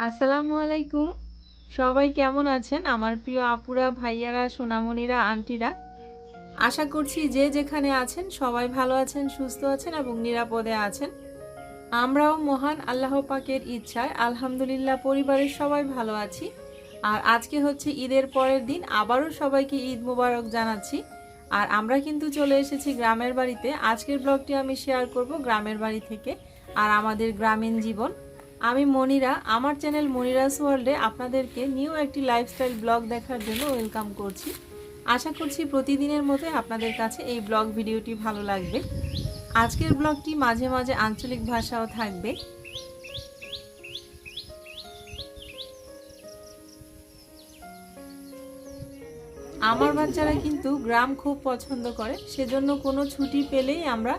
আসসালামু আলাইকুম। সবাই কেমন আছেন? আমার প্রিয় আপুরা, ভাইয়ারা, সোনামণিরা, আন্টিরা। আশা করছি যে যেখানে আছেন সবাই ভালো আছেন, সুস্থ আছেন এবং নিরাপদে আছেন। আমরাও মহান আল্লাহ পাকের ইচ্ছায় আলহামদুলিল্লাহ পরিবারের সবাই ভালো আছি। আর আজকে হচ্ছে ঈদের পরের দিন, আবারও সবাইকে ঈদ মোবারক জানাচ্ছি। আর আমরা কিন্তু চলে এসেছি গ্রামের বাড়িতে। আজকের ব্লগটি আমি শেয়ার করব গ্রামের বাড়ি থেকে আর আমাদের গ্রামীণ জীবন। আমি মনিরা, আমার চ্যানেল মনিরাস ওয়ার্ল্ডে আপনাদেরকে নিউ একটি লাইফস্টাইল ব্লগ দেখার জন্য ওয়েলকাম করছি। আশা করছি প্রতিদিনের মতো আপনাদের কাছে এই ব্লগ ভিডিওটি ভালো লাগবে। আজকের ব্লগটি মাঝে মাঝে আঞ্চলিক ভাষাও থাকবে। আমার বাচ্চারা কিন্তু গ্রাম খুব পছন্দ করে, সেজন্য কোনো ছুটি পেলেই আমরা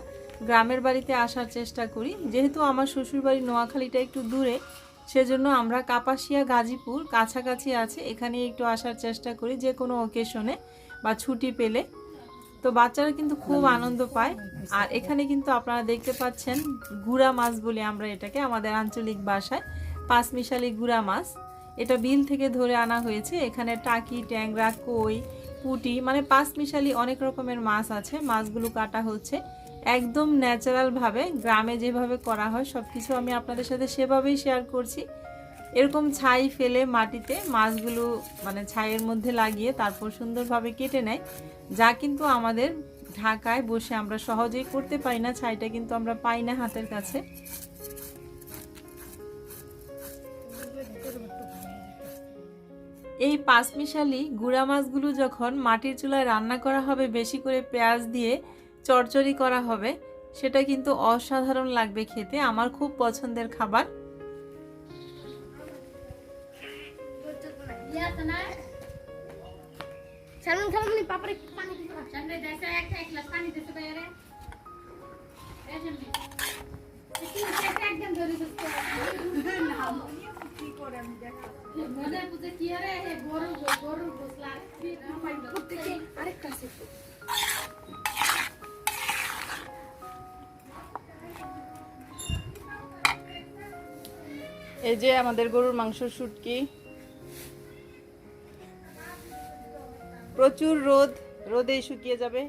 গ্রামের বাড়িতে আসার চেষ্টা করি। যেহেতু আমার শ্বশুরবাড়ি নোয়াখালীটা একটু দূরে, সেজন্য আমরা কাপাসিয়া গাজীপুর কাছাকাছি আছে, এখানে একটু আসার চেষ্টা করি যে কোনো অকেশনে বা ছুটি পেলে। তো বাচ্চারা কিন্তু খুব আনন্দ পায়। আর এখানে কিন্তু আপনারা দেখতে পাচ্ছেন গুড়া মাছ বলি আমরা এটাকে আমাদের আঞ্চলিক ভাষায়, পাঁচমিশালি গুড়া মাছ। এটা বিল থেকে ধরে আনা হয়েছে। এখানে টাকি, ট্যাংরা, কই, পুঁটি মানে পাঁচমিশালি অনেক রকমের মাছ আছে। মাছগুলো কাটা হচ্ছে একদম ন্যাচারালভাবে, গ্রামে যেভাবে করা হয় সব কিছু আমি আপনাদের সাথে সেভাবেই শেয়ার করছি। এরকম ছাই ফেলে মাটিতে মাছগুলো মানে ছাইয়ের মধ্যে লাগিয়ে তারপর সুন্দরভাবে কেটে নেয়, যা কিন্তু আমাদের ঢাকায় বসে আমরা সহজেই করতে পারি না। ছাইটা কিন্তু আমরা পাই না হাতের কাছে। এই পাঁচমিশালি গুঁড়া মাছগুলো যখন মাটির চুলায় রান্না করা হবে, বেশি করে পেঁয়াজ দিয়ে চড়চড়ি করা হবে, সেটা কিন্তু অসাধারণ লাগবে খেতে। আমার খুব পছন্দের খাবার। এই যে আমাদের গরুর মাংস শুটকি। প্রচুর রোদেই শুকিয়ে যাবে।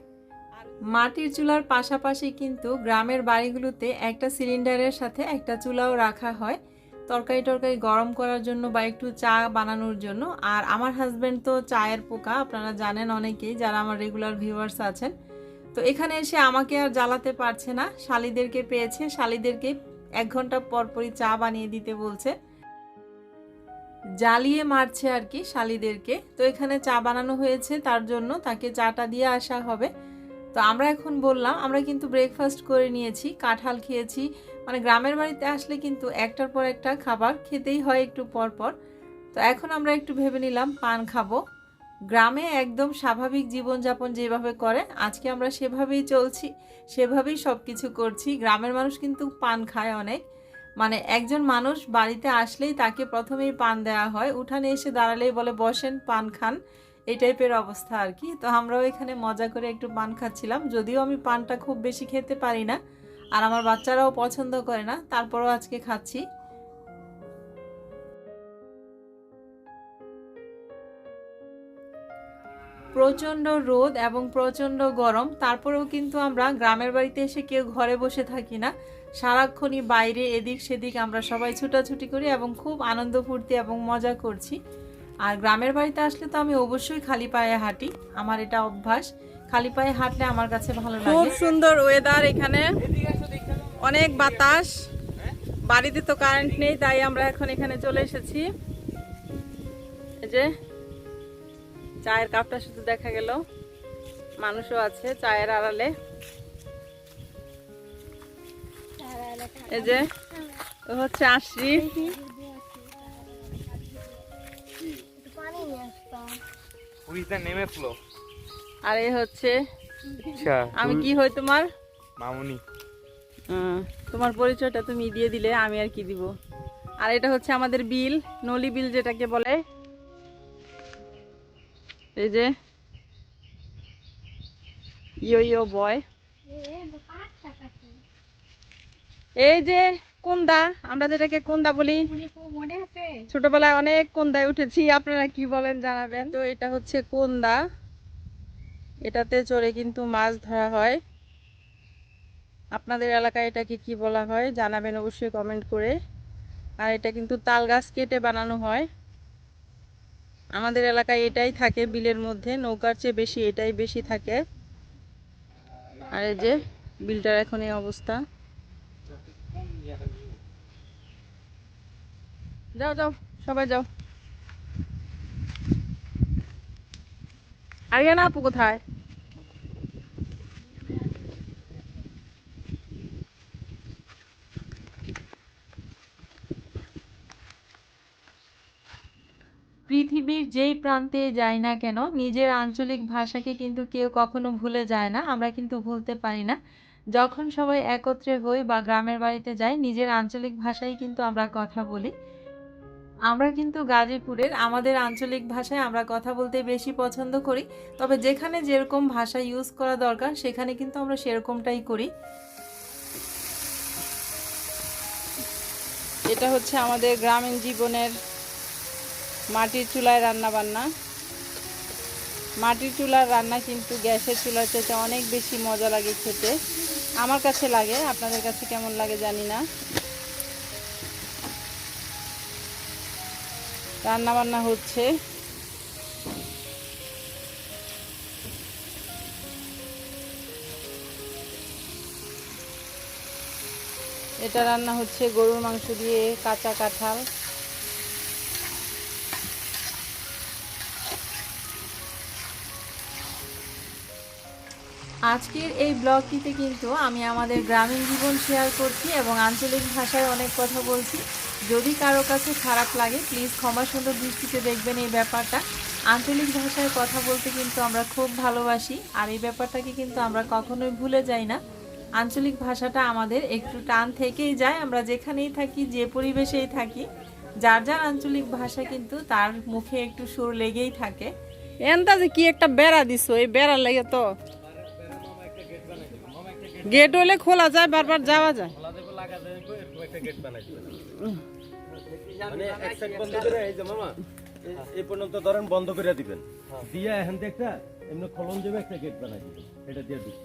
মাটির চুলার পাশাপাশি কিন্তু গ্রামের বাড়িগুলোতে একটা সিলিন্ডারের সাথে একটা চুলাও রাখা হয় তরকারি গরম করার জন্য বা একটু চা বানানোর জন্য। আর আমার হাজব্যান্ড তো চায়ের পোকা, আপনারা জানেন অনেকেই যারা আমার রেগুলার ভিউয়ার্স আছেন। তো এখানে এসে আমাকে আর জ্বালাতে পারছে না, শালিদেরকে পেয়েছে। শালিদেরকে 1 ঘন্টা পরপরই চা বানিয়ে দিতে বলছে, জ্বালিয়ে মারছে আর কি শালিদেরকে। তো এখানে চা বানানো হয়েছে, তার জন্য তাকে চাটা দিয়ে আসা হবে। তো আমরা এখন বললাম, আমরা কিন্তু ব্রেকফাস্ট করে নিয়েছি, কাঁঠাল খেয়েছি। মানে গ্রামের বাড়িতে আসলে কিন্তু একটার পর একটা খাবার খেতেই হয় একটু পর পর। তো এখন আমরা একটু ভেবে নিলাম পান খাবো। গ্রামে একদম স্বাভাবিক জীবনযাপন যেভাবে করে আজকে আমরা সেভাবেই চলছি, সেভাবেই সব কিছু করছি। গ্রামের মানুষ কিন্তু পান খায় অনেক। মানে একজন মানুষ বাড়িতে আসলেই তাকে প্রথমেই পান দেওয়া হয়, উঠানে এসে দাঁড়ালেই বলে বসেন পান খান, এই টাইপের অবস্থা আর কি। তো আমরাও এখানে মজা করে একটু পান খাচ্ছিলাম, যদিও আমি পানটা খুব বেশি খেতে পারি না আর আমার বাচ্চারাও পছন্দ করে না, তারপরও আজকে খাচ্ছি। প্রচণ্ড রোদ এবং প্রচণ্ড গরম, তারপরেও কিন্তু আমরা গ্রামের বাড়িতে এসে কেউ ঘরে বসে থাকি না, সারাক্ষণই বাইরে এদিক সেদিক আমরা সবাই ছুটাছুটি করি এবং খুব আনন্দ ফুর্তি এবং মজা করছি। আর গ্রামের বাড়িতে আসলে তো আমি অবশ্যই খালি পায়ে হাঁটি, আমার এটা অভ্যাস। খালি পায়ে হাঁটলে আমার কাছে ভালো লাগে। খুব সুন্দর ওয়েদার এখানে, অনেক বাতাস। বাড়িতে তো কারেন্ট নেই, তাই আমরা এখন এখানে চলে এসেছি। এই যে চায়ের কাপটা শুধু দেখা গেল, মানুষও আছে চায়ের আড়ালে। এই যে হচ্ছে আশরিফ, আর এই হচ্ছে আমি। কি হয় তোমার? মামুনি। তোমার পরিচয়টা তুমি দিয়ে দিলে, আমি আর কি দিব। আর এটা হচ্ছে আমাদের বিল, নলি বিল যেটাকে বলে। এই যে ইয়ো ইয়ো বয়, এই যে কোন্দা, আমরা যেটাকে কোন্দা বলি, ছোটবেলায় অনেক কোন্দায় উঠেছি, আপনারা কি বলেন জানাবেন। তো এটা হচ্ছে কোন্দা, এটাতে চড়ে কিন্তু মাছ ধরা হয়। আপনাদের এলাকায় এটাকে কি বলা হয় জানাবেন অবশ্যই কমেন্ট করে। আর এটা কিন্তু তাল গাছ কেটে বানানো হয়। আমাদের এলাকায় এটাই থাকে বিলের মধ্যে, নৌকার চেয়ে বেশি এটাই বেশি থাকে। আর এই যে বিলটার এখন এই অবস্থা। যাও যাও সবাই যাও। আরিয়ানা আপু কোথায়? পৃথিবীর যেই প্রান্তে যাই না কেন নিজের আঞ্চলিক ভাষাকে কিন্তু কেউ কখনো ভুলে যায় না, আমরা কিন্তু ভুলতে পারি না। যখন সবাই একত্রে হই বা গ্রামের বাড়িতে যাই নিজের আঞ্চলিক ভাষায় কিন্তু আমরা কথা বলি। আমরা কিন্তু গাজীপুরের, আমাদের আঞ্চলিক ভাষায় আমরা কথা বলতে বেশি পছন্দ করি। তবে যেখানে যেরকম ভাষা ইউজ করা দরকার সেখানে কিন্তু আমরা সেরকমটাই করি। এটা হচ্ছে আমাদের গ্রামীণ জীবনের মাটির চুলায় রান্না বান্না। মাটির চুলার রান্না কিন্তু গ্যাসের চুলার চাইতে অনেক বেশি মজা লাগে খেতে, আমার কাছে লাগে, আপনাদের কাছে কেমন লাগে জানি না। রান্না বান্না হচ্ছে। এটা রান্না হচ্ছে গরুর মাংস দিয়ে কাঁচা কাঁঠাল। আজকের এই ব্লগটিতে কিন্তু আমি আমাদের গ্রামীণ জীবন শেয়ার করছি এবং আঞ্চলিক ভাষায় অনেক কথা বলছি। যদি কারো কাছে খারাপ লাগে প্লিজ ক্ষমা সুন্দর দৃষ্টিতে দেখবেন এই ব্যাপারটা। আঞ্চলিক ভাষায় কথা বলতে কিন্তু আমরা খুব ভালোবাসি, আর এই ব্যাপারটাকে কিন্তু আমরা কখনোই ভুলে যাই না। আঞ্চলিক ভাষাটা আমাদের একটু টান থেকেই যায়, আমরা যেখানেই থাকি যে পরিবেশেই থাকি যার যার আঞ্চলিক ভাষা কিন্তু তার মুখে একটু সুর লেগেই থাকে। এনটা যে কি একটা বেড়া দিছো, এই বেড়ার লাগে তো গেট হলে খোলা যায়, বারবার যাওয়া যায়। মানে এক সাইড বন্ধ করে এই যে মামা এই পর্যন্ত ধরেন বন্ধ করে দিবেন, দিয়া এখান থেকে একটা এমনি খলন যাবে একটা গেট বানাই দিবেন, এটা দিয়ে দিবেন।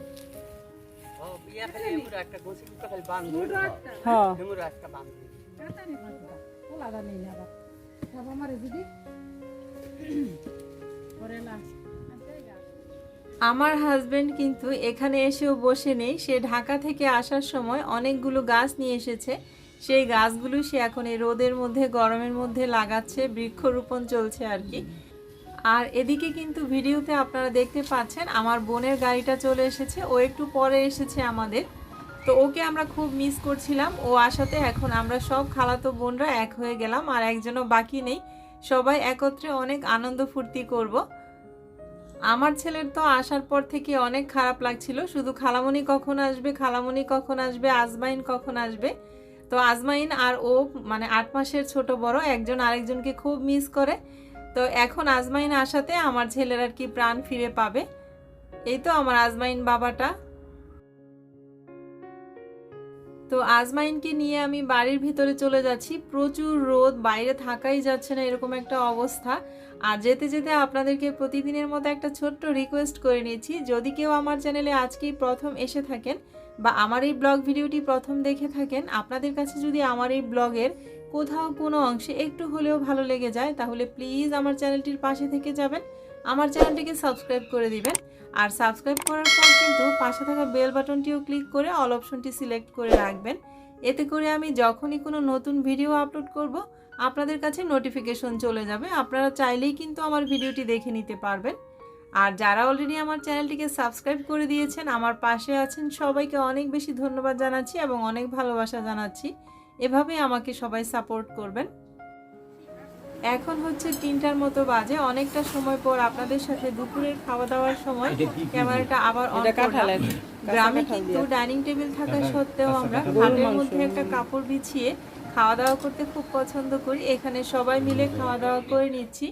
আমার হাজবেন্ড কিন্তু এখানে এসেও বসে নেই, সে ঢাকা থেকে আসার সময় অনেকগুলো গাছ নিয়ে এসেছে। সেই গাছগুলো সে এখন এই রোদের মধ্যে গরমের মধ্যে লাগাচ্ছে, বৃক্ষরোপণ চলছে আর কি। আর এদিকে কিন্তু ভিডিওতে আপনারা দেখতে পাচ্ছেন আমার বোনের গাড়িটা চলে এসেছে, ও একটু পরে এসেছে আমাদের। তো ওকে আমরা খুব মিস করছিলাম, ও আসাতে এখন আমরা সব খালাতো বোনরা এক হয়ে গেলাম, আর একজনও বাকি নেই। সবাই একত্রে অনেক আনন্দ ফুর্তি করব। আমার ছেলের তো আসার পর থেকে অনেক খারাপ লাগছিল, শুধু খালামণি কখন আসবে, খালামণি কখন আসবে, আজমাইন কখন আসবে। তো আজমাইন আর ও মানে 8 মাসের ছোট বড়, একজন আরেকজনকে খুব মিস করে। তো এখন আজমাইন আসাতে আমার ছেলের আর কি প্রাণ ফিরে পাবে। এই তো আমার আজমাইন বাবাটা। তো আজমাইনকে নিয়ে আমি বাড়ির ভিতরে চলে যাচ্ছি, প্রচুর রোদ, বাইরে থাকাই যাচ্ছে না এরকম একটা অবস্থা। আর যেতে যেতে আপনাদেরকে প্রতিদিনের মতো একটা ছোট্ট রিকোয়েস্ট করে নিয়েছি, যদি কেউ আমার চ্যানেলে আজকেই প্রথম এসে থাকেন বা আমার এই ব্লগ ভিডিওটি প্রথম দেখে থাকেন, আপনাদের কাছে যদি আমার এই ব্লগের কোথাও কোনো অংশে একটু হলেও ভালো লেগে যায় তাহলে প্লিজ আমার চ্যানেলটির পাশে থেকে যাবেন, আমার চ্যানেলটিকে সাবস্ক্রাইব করে দিবেন। আর সাবস্ক্রাইব করার পর কিন্তু পাশে থাকা বেল বাটনটিও ক্লিক করে অল অপশনটি সিলেক্ট করে রাখবেন। এতে করে আমি যখনই কোনো নতুন ভিডিও আপলোড করব আপনাদের কাছে নোটিফিকেশন চলে যাবে, আপনারা চাইলেই কিন্তু আমার ভিডিওটি দেখে নিতে পারবেন। আর যারা অলরেডি আমার চ্যানেলটিকে সাবস্ক্রাইব করে দিয়েছেন, আমার পাশে আছেন, সবাইকে অনেক বেশি ধন্যবাদ জানাচ্ছি এবং অনেক ভালোবাসা জানাচ্ছি। এভাবেই আমাকে সবাই সাপোর্ট করবেন। এখন হচ্ছে 3টার মতো বাজে, অনেকটা সময় পর আপনাদের সাথে দুপুরের খাওয়া দাওয়ার সময় ক্যামেরাটা আবার অন করলাম। গ্রামে কিন্তু ডাইনিং টেবিল থাকা সত্ত্বেও আমরা খাটের মধ্যে একটা কাপড় বিছিয়ে খাওয়া দাওয়া করতে খুব পছন্দ করি। এখানে সবাই মিলে খাওয়া দাওয়া করে নিচ্ছি।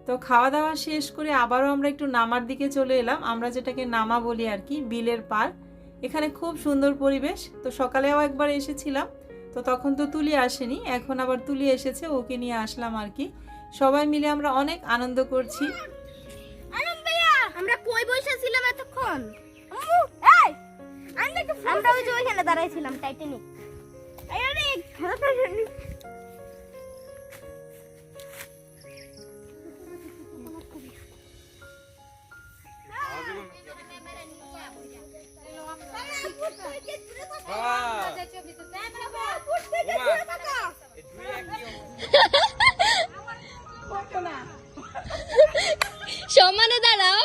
তো খাওয়া দাওয়া শেষ করে আবারও আমরা একটু নামার দিকে চলে এলাম, আমরা যেটাকে নামা বলি আর কি, বিলের পার। এখানে খুব সুন্দর পরিবেশ। তো সকালেও একবার এসেছিলাম, তো তো তখন তো তুলি আসেনি, এখন আবার তুলি এসেছে, ওকে নিয়ে আসলাম আর কি। সবাই মিলে আমরা অনেক আনন্দ করছি। আমরা কই বসেছিলাম এতক্ষণ? আমরা ওই যে ওইখানে দাঁড়াইছিলাম টাইটানিক। সমানে দাঁড়াও।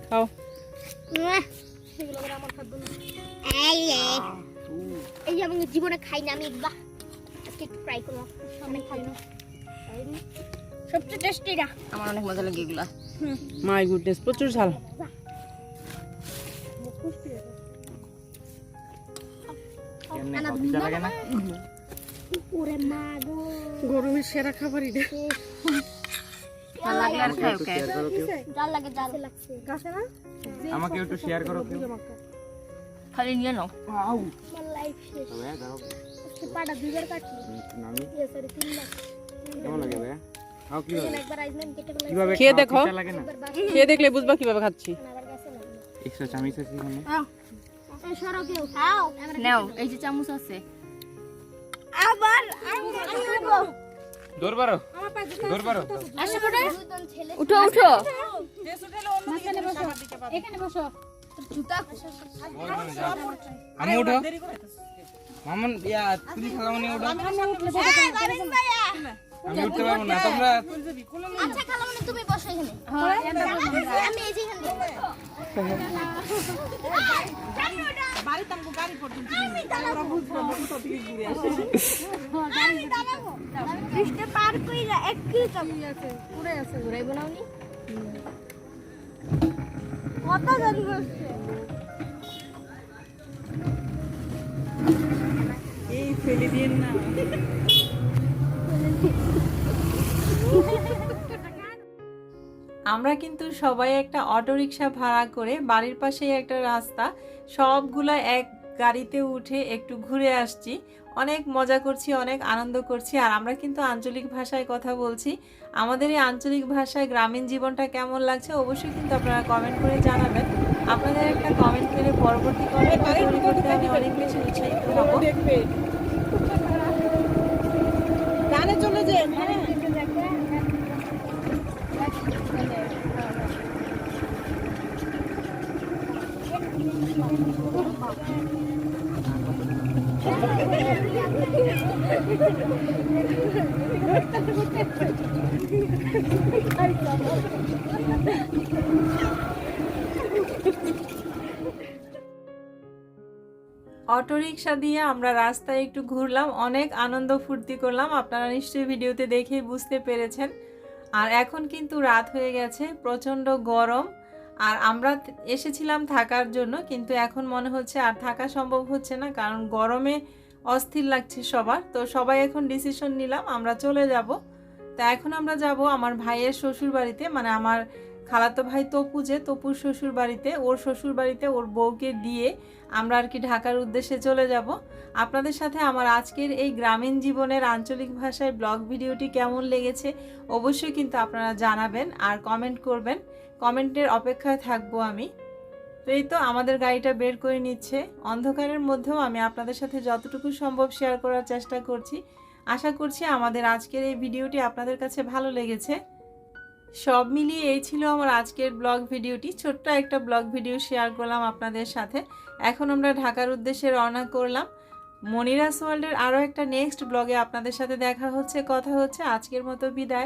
খাও। এই আমি জীবনে খাই না, আমি বাহ আজকে একটু ট্রাই করলাম, আমি খাই না। সবচেয়ে টেস্টিটা আমার অনেক মজা লাগে এগুলা। মাই গুডনেস, প্রচুর ঝাল। ওরে মা গো, গরমের সেরা খাবারই রে। ভালো লাগলে আর খাও কে? জাল লাগে, জাল লাগছে। আমাকে একটু শেয়ার করো কেউ। খালি নিয়ে নাও। আমার লাইফ শেষ। আজকে পাটা দুইবার কাটছি। নামি এ সরি 3 লাখ। কেমন লাগে ভাইয়া? খাও কিভাবে? একবার আইজমেন্ট কেটে ফেলাই। কিভাবে খেয়ে খাও? দেখো। পিঠা লাগে না? খেয়ে দেখলে বুঝবা কিভাবে খাচ্ছি। আমার কাছে না। এক্সট্রা চামিচ আছে এখানে। এই সরো কেউ খাও। নাও, এই যে চামচ আছে। আবার আমি খাবো। দৌড় পারো? দৌড় পারো? আসো পড়ে। দুজন ছেলে। উঠো উঠো। এখানে বসো। জুতা আমি উঠো। মামুন ইয়া তুমি খালামনি উঠো। আমি উঠতে পারবো না। তোমরা আচ্ছা খালামনি তুমি বসো এখানে। আমি এই যে এখানে। বাড়ি তামগো গাড়ি পর্যন্ত ওরা বুঝবো কত থেকে ঘুরে আসে। আমি দাঁড়াবো। বৃষ্টি পার কইরা এক কিলো চাবি আছে। পুরো আছে, ঘুরাইবো না উনি। কত জন বসছে? এই ফেলে দিয়েন না। আমরা কিন্তু সবাই একটা অটোরিকশা ভাড়া করে বাড়ির পাশেই একটা রাস্তা, সবগুলা এক গাড়িতে উঠে একটু ঘুরে আসছি। অনেক মজা করছি, অনেক আনন্দ করছি। আর আমরা কিন্তু আঞ্চলিক ভাষায় কথা বলছি। আমাদের এই আঞ্চলিক ভাষায় গ্রামীণ জীবনটা কেমন লাগছে অবশ্যই কিন্তু আপনারা কমেন্ট করে জানাবেন। আপনাদের একটা কমেন্ট করে পরবর্তী কমেন্ট তৈরি করতে আমি অনেক বেশি উৎসাহিত হব। গানে চলে যে অটোরিকশা দিয়ে আমরা রাস্তায় একটু ঘুরলাম, অনেক আনন্দ ফুর্তি করলাম। আপনারা নিশ্চয়ই ভিডিওতে দেখেই বুঝতে পেরেছেন। আর এখন কিন্তু রাত হয়ে গেছে, প্রচণ্ড গরম। আর আমরা এসেছিলাম থাকার জন্য, কিন্তু এখন মনে হচ্ছে আর থাকা সম্ভব হচ্ছে না, কারণ গরমে অস্থির লাগছে সবার। তো সবাই এখন ডিসিশন নিলাম আমরা চলে যাব। তা এখন আমরা যাব আমার ভাইয়ের শ্বশুর বাড়িতে, মানে আমার খালাতো ভাই তপু, যে তপুর শ্বশুর বাড়িতে, ওর শ্বশুর বাড়িতে ওর বউকে দিয়ে আমরা আর কি ঢাকার উদ্দেশ্যে চলে যাব। আপনাদের সাথে আমার আজকের এই গ্রামীণ জীবনের আঞ্চলিক ভাষায় ব্লগ ভিডিওটি কেমন লেগেছে অবশ্যই কিন্তু আপনারা জানাবেন আর কমেন্ট করবেন। কমেন্টের অপেক্ষায় থাকবো আমি। তো এই তো আমাদের গাড়িটা বের করে নিচ্ছে। অন্ধকারের মধ্যেও আমি আপনাদের সাথে যতটুকু সম্ভব শেয়ার করার চেষ্টা করছি। আশা করছি আমাদের আজকের এই ভিডিওটি আপনাদের কাছে ভালো লেগেছে। সব মিলিয়ে এই ছিল আমার আজকের ব্লগ ভিডিওটি। ছোট্ট একটা ব্লগ ভিডিও শেয়ার করলাম আপনাদের সাথে। এখন আমরা ঢাকার উদ্দেশ্যে রওনা করলাম। মনিরাস ওয়ার্ল্ডের আরও একটা নেক্সট ব্লগে আপনাদের সাথে দেখা হচ্ছে, কথা হচ্ছে। আজকের মতো বিদায়।